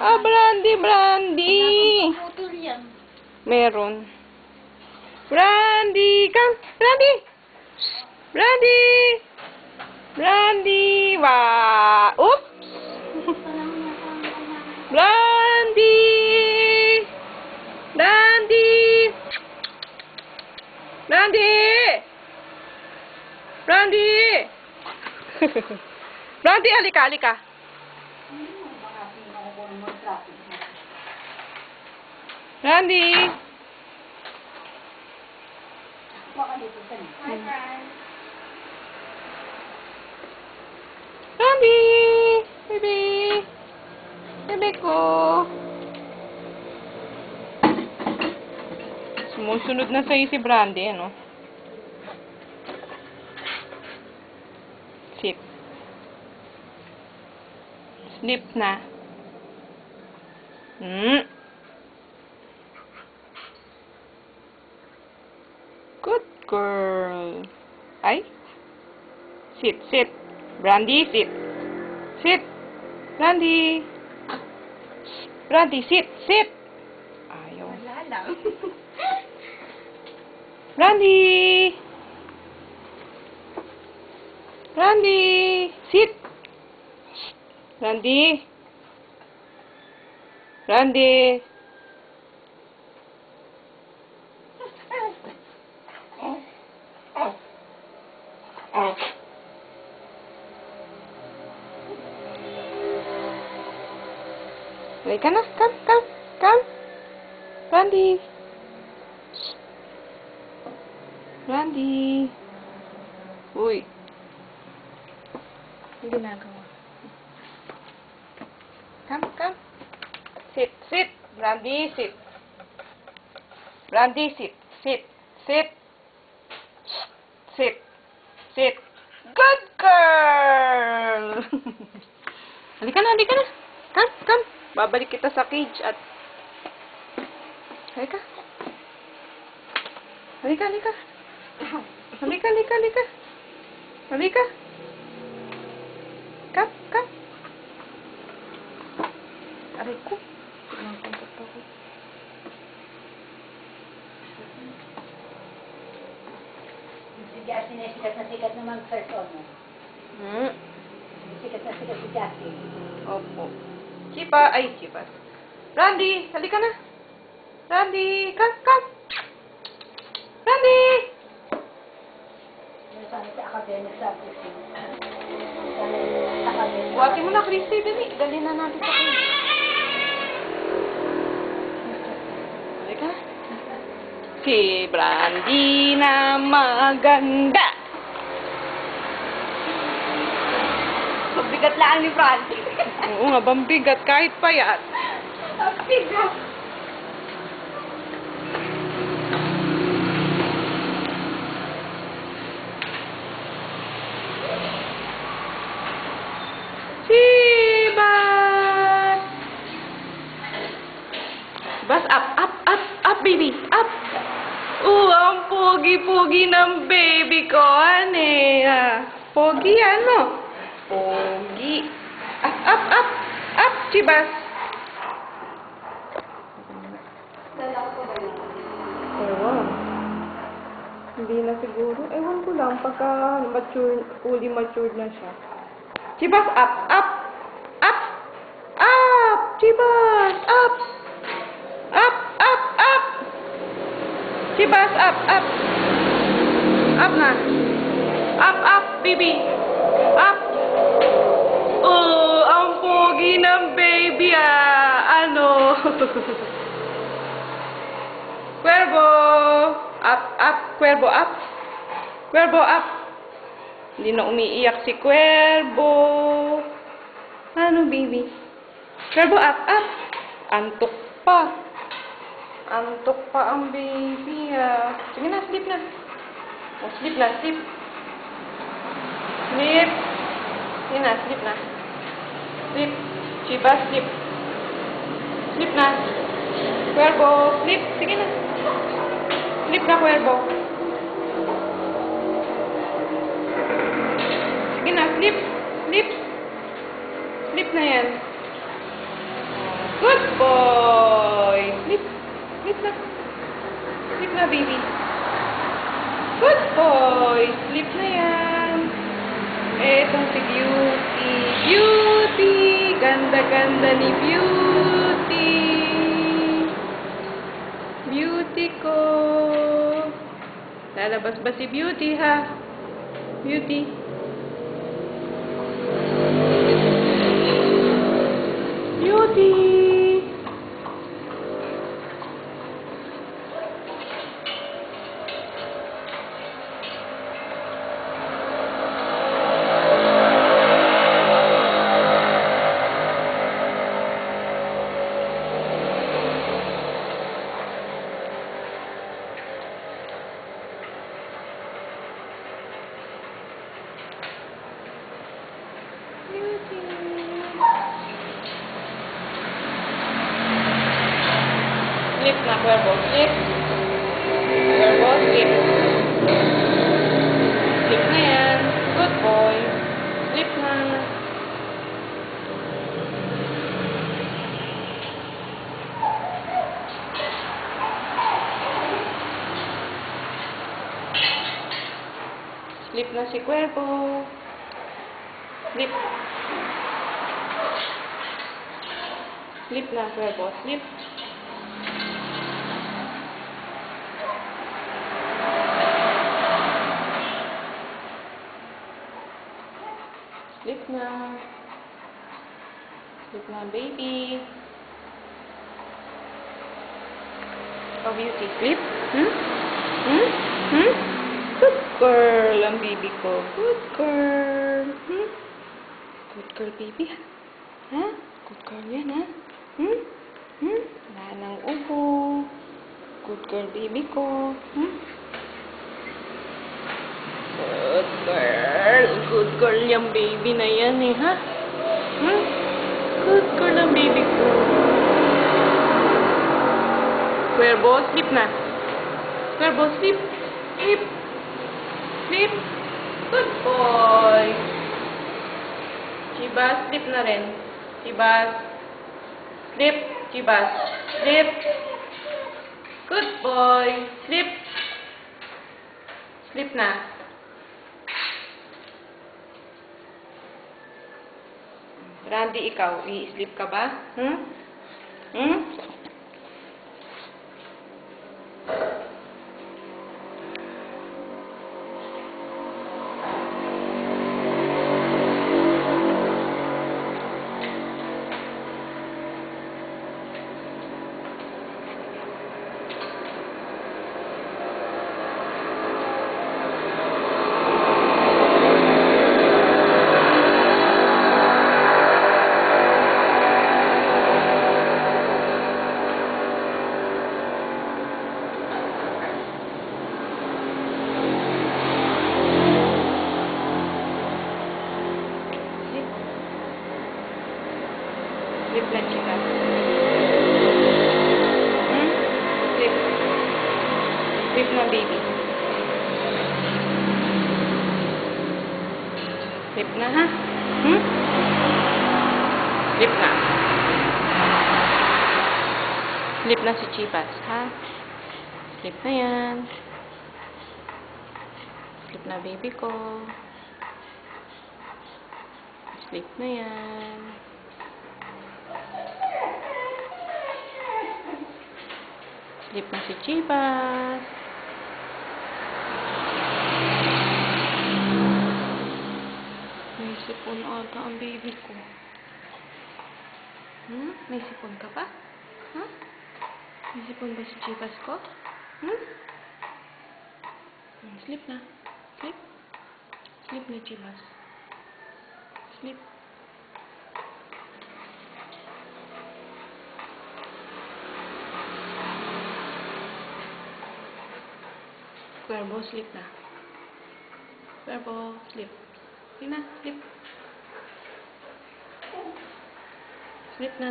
Ah, Brandy, Brandy. Putol yan. Meron. Brandy, come. Brandy. Brandy. Brandy. Wow. Oops. Brandy. Brandy. Brandy. Brandy. Brandy, halika, halika. Brandy. Hi, friends. Brandy. Baby. Bebe ko. Sumusunod na sa'yo si Brandy, ano? Sit. Sleep na. Good girl. Ay. Sit, sit. Brandy, sit. Sit. Brandy. Brandy, sit, sit. Ayaw. Wala lang. Brandy. Brandy. Sit. Brandy. Brandy. Halika na. Come, come, come. Brandy. Brandy. Uy. Ang ginagawa. Come, come. Sit, sit. Brandy, sit. Brandy, sit. Sit, sit. Sit. Sit. Good girl! Halika na, halika na. Come, come. Babalik kita sa cage at... Halika. Halika, halika. Halika, halika, halika. Halika. Come, come. Aray ko. Nakakontak ako. Si Justin ay sikat naman first on. Sikat si Justin. Opo. Chipa, ay, Chipa. Randy, halika na. Randy, come, come. Randy! Sana sa academic subject. Buhatin mo na, Christy. Dali. Dali na natin sa kayo. Halika. Si Brandy na maganda. Mabigat lang ni Brandy. Oo nga, bambigat kahit payat. Mabigat. Chibas! Bas, up, up, up, up, baby, up! Ang pogi-pogi ng baby ko, ane. Pogi, ano? Pogi. Up, up, up, up, Chibas! Ewan. Hindi na siguro. Ewan ko lang, pagka mature, fully matured na siya. Chibas, up, up, up, up, Chibas, up, up, up, up, Chibas, up, up, up na, up, baby, up. Oh, ang pogi ng baby, ano. Cuervo, up, Cuervo, up, Cuervo, up. Hindi na umiiyak si Cuervo. Ano, baby? Cuervo, up, up. Antok pa. Antok pa ang baby, Sige na, sleep na. Oh, sleep na, sleep. Sleep. Sige na, sleep na. Sleep. Chiba, sleep. Sleep na. Cuervo, sleep. Sige na. Sleep na, Cuervo. Sige na, sleep. Sleep. Sleep na yan. Good boy. Sleep. Sleep na. Sleep na, baby. Good boy. Sleep na yan. Etong si Beauty. Beauty. Ganda-ganda ni Beauty. Beauty ko. Lalabas ba si Beauty, ha? Beauty. Beauty. Sleep na, Cuervo. Sleep. Cuervo, sleep. Sleep na yan. Good boy. Sleep na. Sleep na si Cuervo. Sleep. Sleep na, Cuervo. Sleep. Sleep na. Sleep na, baby. Oh, Beauty. Sleep? Good girl ang baby ko. Good girl. Good girl, baby. Ha? Good girl yan, ha? Wala nang ubo. Good girl, baby ko. Good girl. Good girl yung baby na yan, eh, ha? Good girl ang baby ko. Cuervo, sleep na. Cuervo, sleep. Sleep. Sleep. Good boy. Chibas, sleep na rin. Chibas. Sleep. Chibas. Sleep. Good boy. Sleep. Sleep na. Randy, ikaw, i-sleep ka ba? Sleep na, chika. Sleep. Sleep na, baby. Sleep na, ha? Sleep na. Sleep na si Chibas, ha? Sleep na yan. Sleep na, baby ko. Sleep na yan. Sleep na si Chibas. May sipon ata ang baby ko. May sipon ka pa? May sipon ba si Chibas ko? Sleep na. Sleep. Sleep na, Chibas. Sleep. Cuervo, sleep na. Cuervo, sleep. Sleep na, sleep. Sleep na.